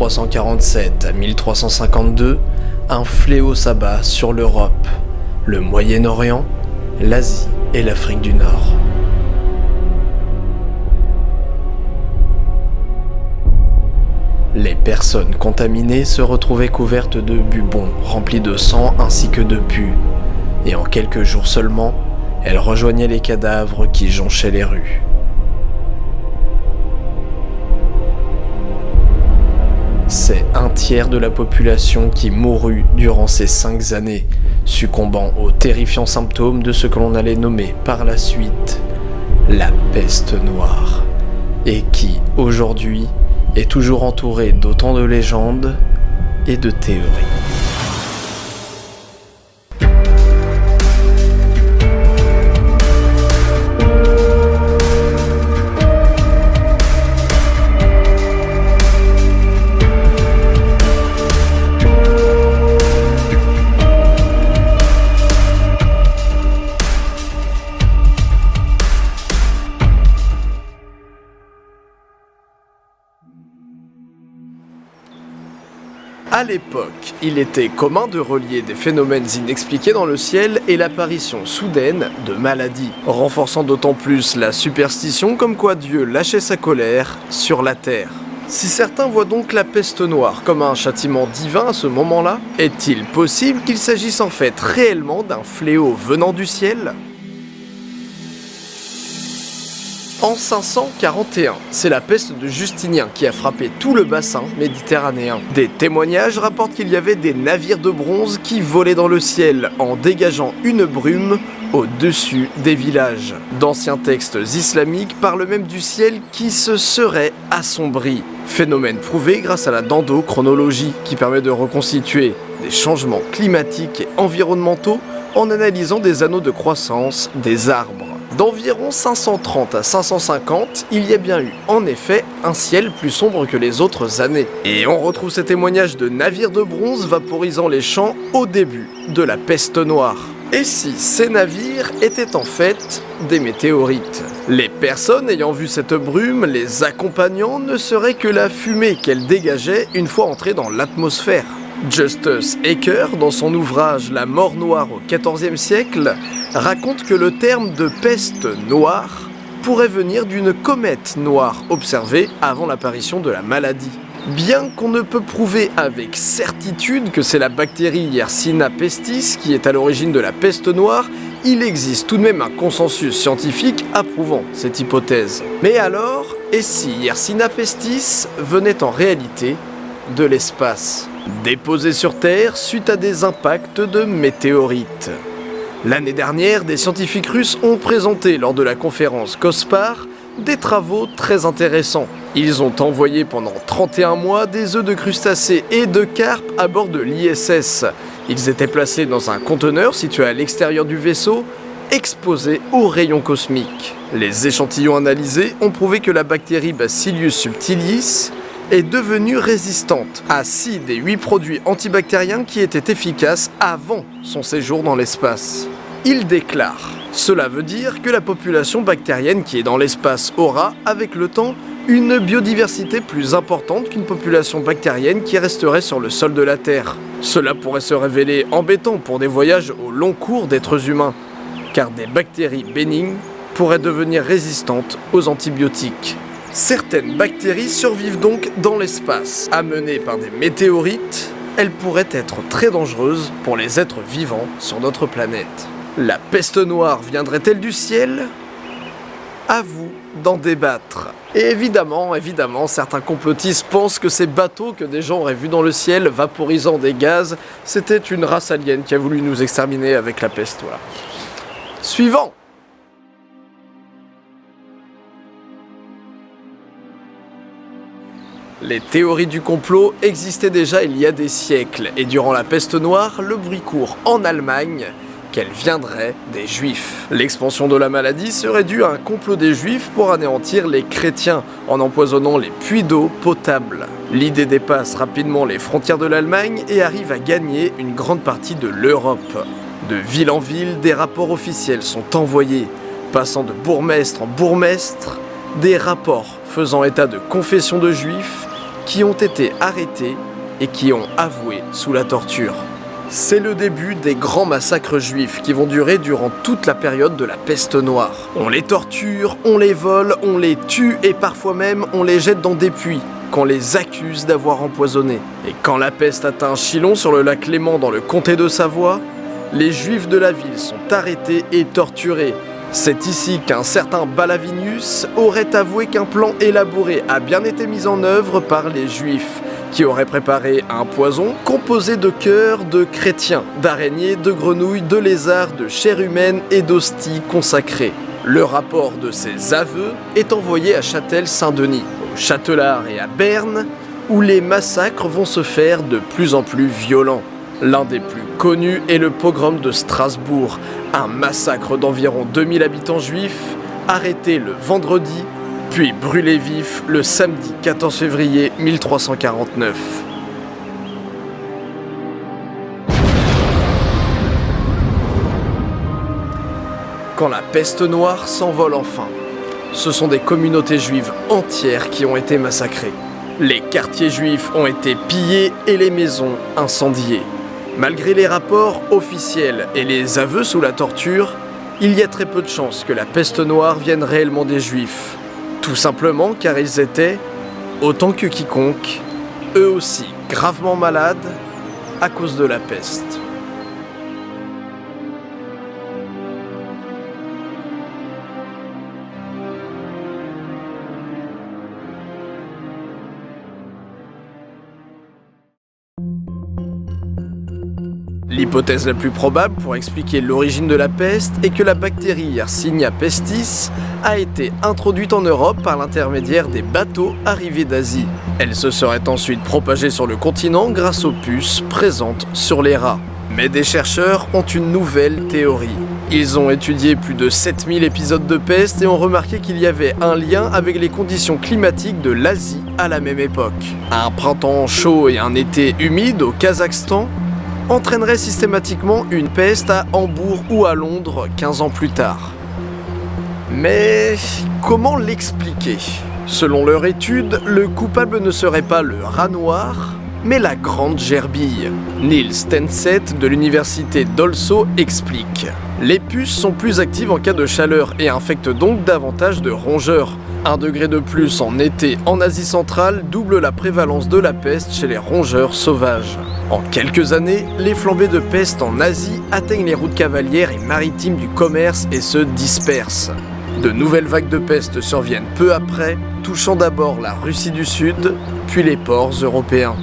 1347 à 1352, un fléau s'abat sur l'Europe, le Moyen-Orient, l'Asie et l'Afrique du Nord. Les personnes contaminées se retrouvaient couvertes de bubons remplis de sang ainsi que de pus, et en quelques jours seulement, elles rejoignaient les cadavres qui jonchaient les rues. C'est un tiers de la population qui mourut durant ces 5 années, succombant aux terrifiants symptômes de ce que l'on allait nommer par la suite la peste noire, et qui, aujourd'hui, est toujours entourée d'autant de légendes et de théories. À l'époque, il était commun de relier des phénomènes inexpliqués dans le ciel et l'apparition soudaine de maladies, renforçant d'autant plus la superstition comme quoi Dieu lâchait sa colère sur la terre. Si certains voient donc la peste noire comme un châtiment divin à ce moment-là, est-il possible qu'il s'agisse en fait réellement d'un fléau venant du ciel ? En 541, c'est la peste de Justinien qui a frappé tout le bassin méditerranéen. Des témoignages rapportent qu'il y avait des navires de bronze qui volaient dans le ciel en dégageant une brume au-dessus des villages. D'anciens textes islamiques parlent même du ciel qui se serait assombri. Phénomène prouvé grâce à la dendrochronologie qui permet de reconstituer des changements climatiques et environnementaux en analysant des anneaux de croissance des arbres. D'environ 530 à 550, il y a bien eu en effet un ciel plus sombre que les autres années. Et on retrouve ces témoignages de navires de bronze vaporisant les champs au début de la peste noire. Et si ces navires étaient en fait des météorites ? Les personnes ayant vu cette brume, les accompagnant, ne serait que la fumée qu'elle dégageait une fois entrée dans l'atmosphère. Justus Ecker, dans son ouvrage La mort noire au XIVe siècle, raconte que le terme de peste noire pourrait venir d'une comète noire observée avant l'apparition de la maladie. Bien qu'on ne peut prouver avec certitude que c'est la bactérie Yersinia pestis qui est à l'origine de la peste noire, il existe tout de même un consensus scientifique approuvant cette hypothèse. Mais alors, et si Yersinia pestis venait en réalité de l'espace, déposé sur Terre suite à des impacts de météorites? L'année dernière, des scientifiques russes ont présenté lors de la conférence COSPAR des travaux très intéressants. Ils ont envoyé pendant 31 mois des œufs de crustacés et de carpes à bord de l'ISS. Ils étaient placés dans un conteneur situé à l'extérieur du vaisseau, exposés aux rayons cosmiques. Les échantillons analysés ont prouvé que la bactérie Bacillus subtilis est devenue résistante à 6 des 8 produits antibactériens qui étaient efficaces avant son séjour dans l'espace. Il déclare « Cela veut dire que la population bactérienne qui est dans l'espace aura, avec le temps, une biodiversité plus importante qu'une population bactérienne qui resterait sur le sol de la Terre. Cela pourrait se révéler embêtant pour des voyages au long cours d'êtres humains, car des bactéries bénignes pourraient devenir résistantes aux antibiotiques. » Certaines bactéries survivent donc dans l'espace. Amenées par des météorites, elles pourraient être très dangereuses pour les êtres vivants sur notre planète. La peste noire viendrait-elle du ciel ? À vous d'en débattre. Et évidemment, certains complotistes pensent que ces bateaux que des gens auraient vus dans le ciel, vaporisant des gaz, c'était une race alien qui a voulu nous exterminer avec la peste. Voilà. Suivant. Les théories du complot existaient déjà il y a des siècles, et durant la peste noire, le bruit court en Allemagne qu'elle viendrait des Juifs. L'expansion de la maladie serait due à un complot des Juifs pour anéantir les chrétiens en empoisonnant les puits d'eau potables. L'idée dépasse rapidement les frontières de l'Allemagne et arrive à gagner une grande partie de l'Europe. De ville en ville, des rapports officiels sont envoyés, passant de bourgmestre en bourgmestre, des rapports faisant état de confessions de Juifs qui ont été arrêtés et qui ont avoué sous la torture. C'est le début des grands massacres juifs qui vont durer durant toute la période de la peste noire. On les torture, on les vole, on les tue et parfois même on les jette dans des puits, qu'on les accuse d'avoir empoisonnés. Et quand la peste atteint Chillon sur le lac Léman dans le comté de Savoie, les juifs de la ville sont arrêtés et torturés. C'est ici qu'un certain Balavinius aurait avoué qu'un plan élaboré a bien été mis en œuvre par les juifs, qui auraient préparé un poison composé de cœurs de chrétiens, d'araignées, de grenouilles, de lézards, de chair humaine et d'hosties consacrées. Le rapport de ces aveux est envoyé à Châtel-Saint-Denis, au Châtelard et à Berne, où les massacres vont se faire de plus en plus violents. L'un des plus connus est le pogrom de Strasbourg, un massacre d'environ 2000 habitants juifs, arrêtés le vendredi, puis brûlés vifs le samedi 14 février 1349. Quand la peste noire s'envole enfin, ce sont des communautés juives entières qui ont été massacrées. Les quartiers juifs ont été pillés et les maisons incendiées. Malgré les rapports officiels et les aveux sous la torture, il y a très peu de chances que la peste noire vienne réellement des juifs. Tout simplement car ils étaient, autant que quiconque, eux aussi gravement malades à cause de la peste. L'hypothèse la plus probable pour expliquer l'origine de la peste est que la bactérie Yersinia pestis a été introduite en Europe par l'intermédiaire des bateaux arrivés d'Asie. Elle se serait ensuite propagée sur le continent grâce aux puces présentes sur les rats. Mais des chercheurs ont une nouvelle théorie. Ils ont étudié plus de 7000 épisodes de peste et ont remarqué qu'il y avait un lien avec les conditions climatiques de l'Asie à la même époque. Un printemps chaud et un été humide au Kazakhstan entraînerait systématiquement une peste à Hambourg ou à Londres 15 ans plus tard. Mais comment l'expliquer ? Selon leur étude, le coupable ne serait pas le rat noir, mais la grande gerbille. Neil Stenseth de l'université d'Olso explique. Les puces sont plus actives en cas de chaleur et infectent donc davantage de rongeurs. 1 degré de plus en été en Asie centrale double la prévalence de la peste chez les rongeurs sauvages. En quelques années, les flambées de peste en Asie atteignent les routes cavalières et maritimes du commerce et se dispersent. De nouvelles vagues de peste surviennent peu après, touchant d'abord la Russie du Sud, puis les ports européens.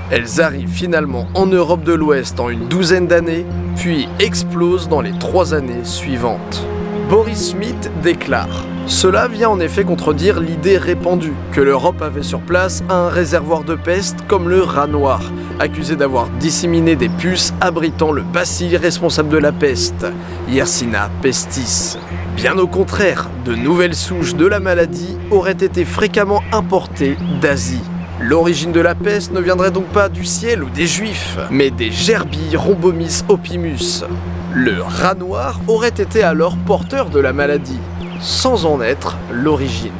Elles arrivent finalement en Europe de l'Ouest en une douzaine d'années, puis explosent dans les 3 années suivantes. Boris Schmidt déclare « Cela vient en effet contredire l'idée répandue que l'Europe avait sur place un réservoir de peste comme le rat noir, accusé d'avoir disséminé des puces abritant le bacille responsable de la peste, Yersinia pestis. Bien au contraire, de nouvelles souches de la maladie auraient été fréquemment importées d'Asie. L'origine de la peste ne viendrait donc pas du ciel ou des juifs, mais des gerbilles Rhombomis opimus. Le rat noir aurait été alors porteur de la maladie, sans en être l'origine.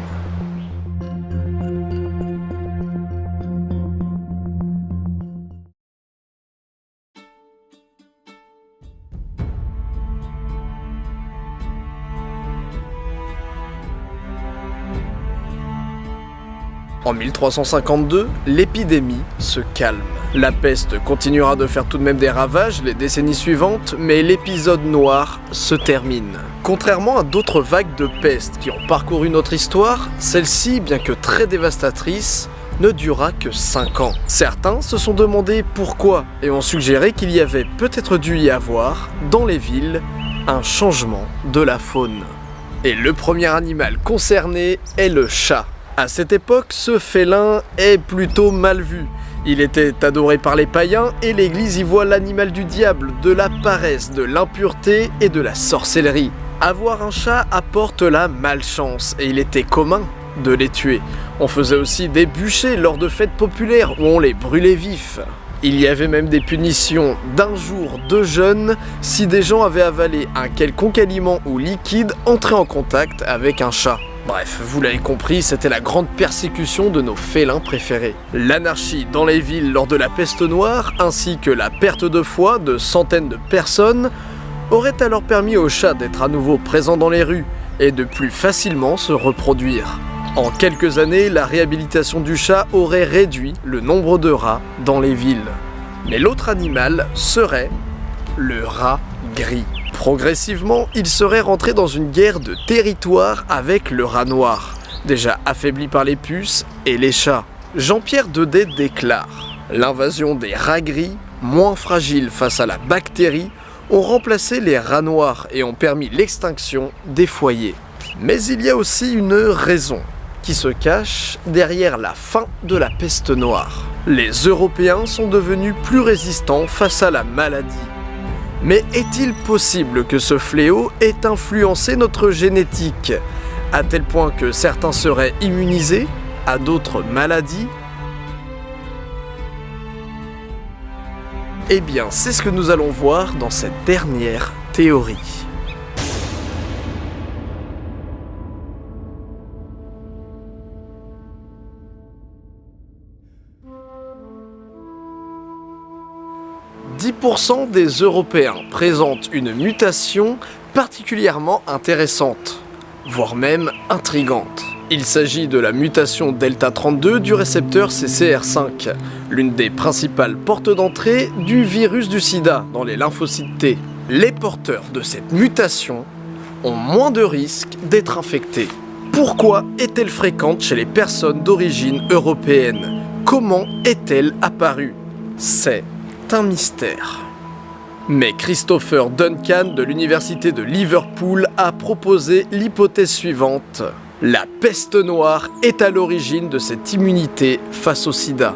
En 1352, l'épidémie se calme. La peste continuera de faire tout de même des ravages les décennies suivantes, mais l'épisode noir se termine. Contrairement à d'autres vagues de peste qui ont parcouru notre histoire, celle-ci, bien que très dévastatrice, ne dura que 5 ans. Certains se sont demandé pourquoi et ont suggéré qu'il y avait peut-être dû y avoir, dans les villes, un changement de la faune. Et le premier animal concerné est le chat. À cette époque, ce félin est plutôt mal vu. Il était adoré par les païens et l'Église y voit l'animal du diable, de la paresse, de l'impureté et de la sorcellerie. Avoir un chat apporte la malchance et il était commun de les tuer. On faisait aussi des bûchers lors de fêtes populaires où on les brûlait vifs. Il y avait même des punitions d'1 jour de jeûne si des gens avaient avalé un quelconque aliment ou liquide entré en contact avec un chat. Bref, vous l'avez compris, c'était la grande persécution de nos félins préférés. L'anarchie dans les villes lors de la peste noire, ainsi que la perte de foi de centaines de personnes, auraient alors permis aux chats d'être à nouveau présents dans les rues et de plus facilement se reproduire. En quelques années, la réhabilitation du chat aurait réduit le nombre de rats dans les villes. Mais l'autre animal serait le rat gris. Progressivement, il serait rentré dans une guerre de territoire avec le rat noir, déjà affaibli par les puces et les chats. Jean-Pierre Daudet déclare « L'invasion des rats gris, moins fragiles face à la bactérie, ont remplacé les rats noirs et ont permis l'extinction des foyers. » Mais il y a aussi une raison qui se cache derrière la fin de la peste noire. Les Européens sont devenus plus résistants face à la maladie. Mais est-il possible que ce fléau ait influencé notre génétique, à tel point que certains seraient immunisés à d'autres maladies? Eh bien, c'est ce que nous allons voir dans cette dernière théorie. « 10% des Européens présentent une mutation particulièrement intéressante, voire même intrigante. Il s'agit de la mutation Delta 32 du récepteur CCR5, l'une des principales portes d'entrée du virus du sida dans les lymphocytes T. Les porteurs de cette mutation ont moins de risques d'être infectés. Pourquoi est-elle fréquente chez les personnes d'origine européenne? Comment est-elle apparue? C'est un mystère. Mais Christopher Duncan de l'université de Liverpool a proposé l'hypothèse suivante. La peste noire est à l'origine de cette immunité face au sida.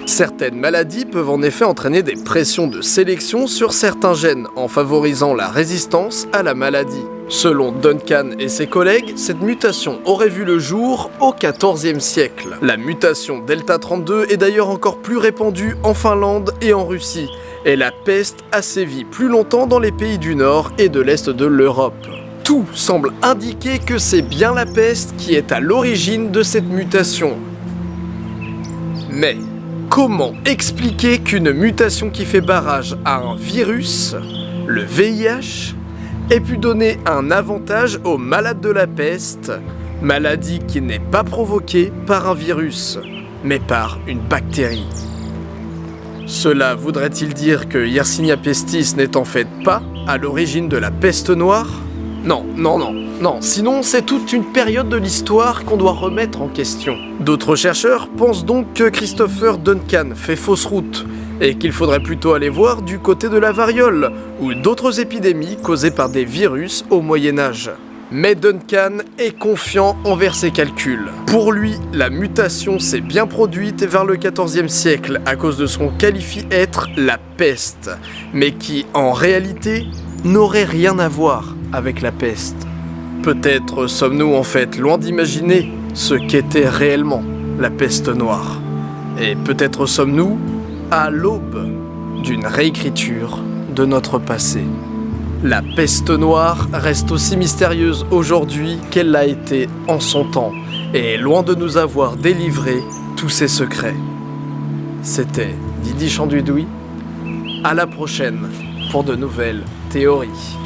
Certaines maladies peuvent en effet entraîner des pressions de sélection sur certains gènes en favorisant la résistance à la maladie. Selon Duncan et ses collègues, cette mutation aurait vu le jour au XIVe siècle. La mutation Delta 32 est d'ailleurs encore plus répandue en Finlande et en Russie, et la peste a sévi plus longtemps dans les pays du Nord et de l'Est de l'Europe. Tout semble indiquer que c'est bien la peste qui est à l'origine de cette mutation. Mais comment expliquer qu'une mutation qui fait barrage à un virus, le VIH, ait pu donner un avantage aux malades de la peste, maladie qui n'est pas provoquée par un virus, mais par une bactérie? Cela voudrait-il dire que Yersinia pestis n'est en fait pas à l'origine de la peste noire? Non, sinon c'est toute une période de l'histoire qu'on doit remettre en question. D'autres chercheurs pensent donc que Christopher Duncan fait fausse route, et qu'il faudrait plutôt aller voir du côté de la variole, ou d'autres épidémies causées par des virus au Moyen-Âge. Mais Duncan est confiant envers ses calculs. Pour lui, la mutation s'est bien produite vers le XIVe siècle à cause de ce qu'on qualifie être la peste, mais qui, en réalité, n'aurait rien à voir avec la peste. Peut-être sommes-nous en fait loin d'imaginer ce qu'était réellement la peste noire. Et peut-être sommes-nous à l'aube d'une réécriture de notre passé. La peste noire reste aussi mystérieuse aujourd'hui qu'elle l'a été en son temps, et est loin de nous avoir délivré tous ses secrets. C'était Didi Chanduidoui. À la prochaine pour de nouvelles théories.